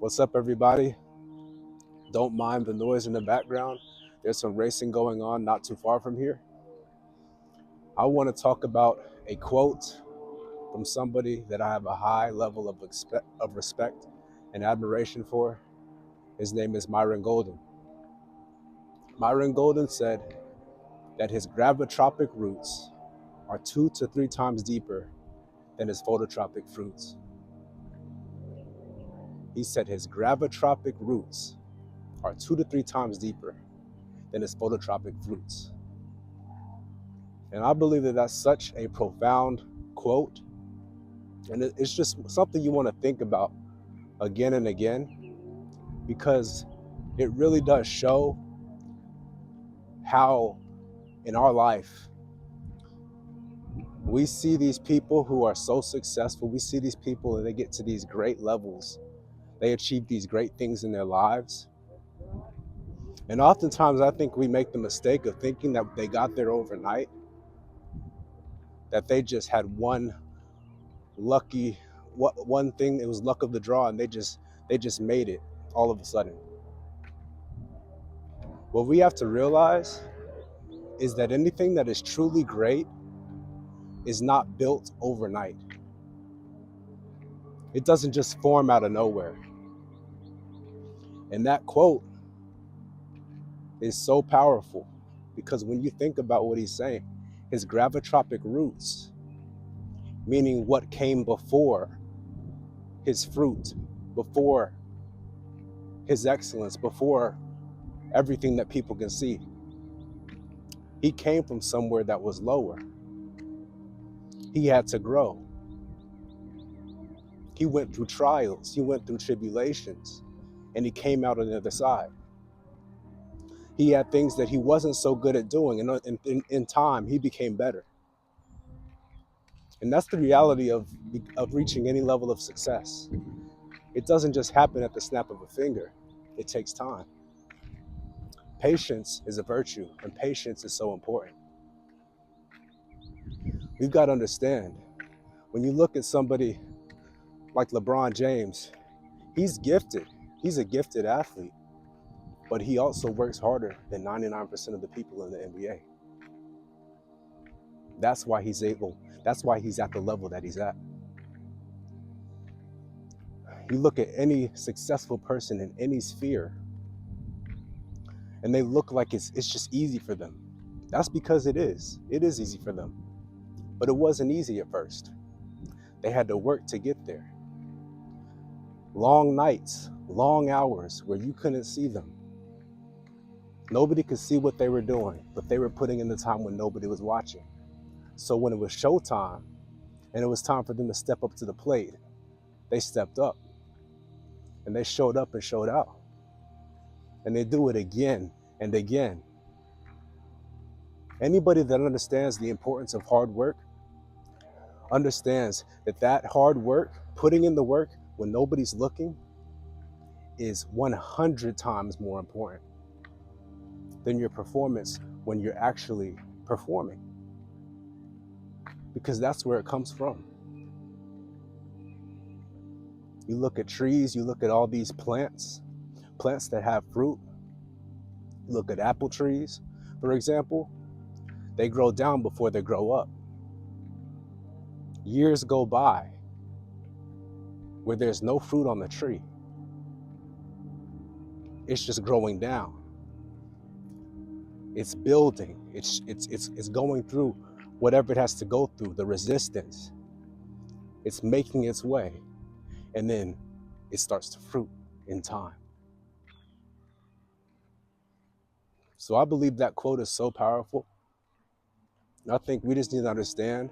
What's up, everybody? Don't mind the noise in the background. There's some racing going on not too far from here. I want to talk about a quote from somebody that I have a high level of respect and admiration for. His name is Myron Golden. Myron Golden said that his gravitropic roots are 2 to 3 times deeper than his phototropic fruits. He said his gravitropic roots are 2 to 3 times deeper than his phototropic fruits. And I believe that that's such a profound quote. And it's just something you want to think about again and again, because it really does show how in our life we see these people who are so successful. We see these people and they get to these great levels. They achieve these great things in their lives. And oftentimes I think we make the mistake of thinking that they got there overnight, that they just had one thing, it was luck of the draw, and they just made it all of a sudden. What we have to realize is that anything that is truly great is not built overnight. It doesn't just form out of nowhere. And that quote is so powerful because when you think about what he's saying, his gravitropic roots, meaning what came before his fruit, before his excellence, before everything that people can see. He came from somewhere that was lower. He had to grow. He went through trials, he went through tribulations, and he came out on the other side. He had things that he wasn't so good at doing, and in time, he became better. And that's the reality of reaching any level of success. It doesn't just happen at the snap of a finger. It takes time. Patience is a virtue, and patience is so important. We've got to understand, when you look at somebody like LeBron James, he's gifted. He's a gifted athlete, but he also works harder than 99% of the people in the NBA. That's why he's at the level that he's at. You look at any successful person in any sphere, and they look like it's just easy for them. That's because it is. It is easy for them. But it wasn't easy at first. They had to work to get there. Long nights, long hours where you couldn't see them. Nobody could see what they were doing, but they were putting in the time when nobody was watching. So when it was showtime and it was time for them to step up to the plate, they stepped up and they showed up and showed out. And they do it again and again. Anybody that understands the importance of hard work understands that hard work, putting in the work when nobody's looking, is 100 times more important than your performance when you're actually performing. Because that's where it comes from. You look at trees, you look at all these plants that have fruit. Look at apple trees, for example. They grow down before they grow up. Years go by where there's no fruit on the tree. It's just growing down. It's building. It's going through whatever it has to go through, the resistance. It's making its way, and then it starts to fruit in time. So I believe that quote is so powerful. And I think we just need to understand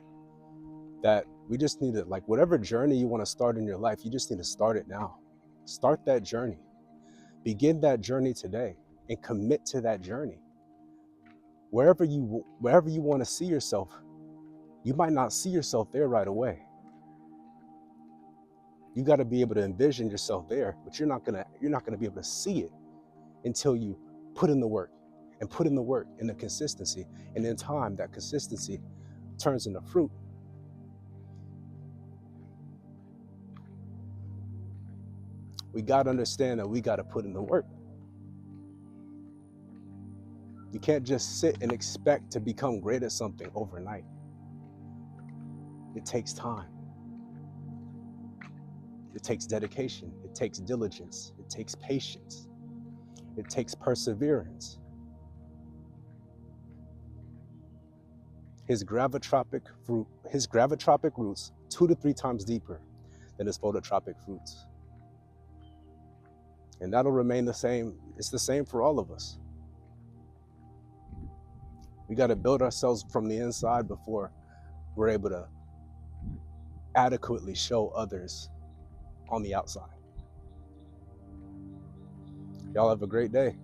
that we just need to, like, whatever journey you want to start in your life, you just need to start it now. Start that journey. Begin that journey today and commit to that journey. Wherever you want to see yourself, you might not see yourself there right away. You got to be able to envision yourself there, but you're not gonna be able to see it until you put in the work and the consistency, and in time that consistency turns into fruit. We got to understand that we got to put in the work. You can't just sit and expect to become great at something overnight. It takes time. It takes dedication. It takes diligence. It takes patience. It takes perseverance. His gravitropic roots 2 to 3 times deeper than his phototropic roots. And that'll remain the same. It's the same for all of us. We got to build ourselves from the inside before we're able to adequately show others on the outside. Y'all have a great day.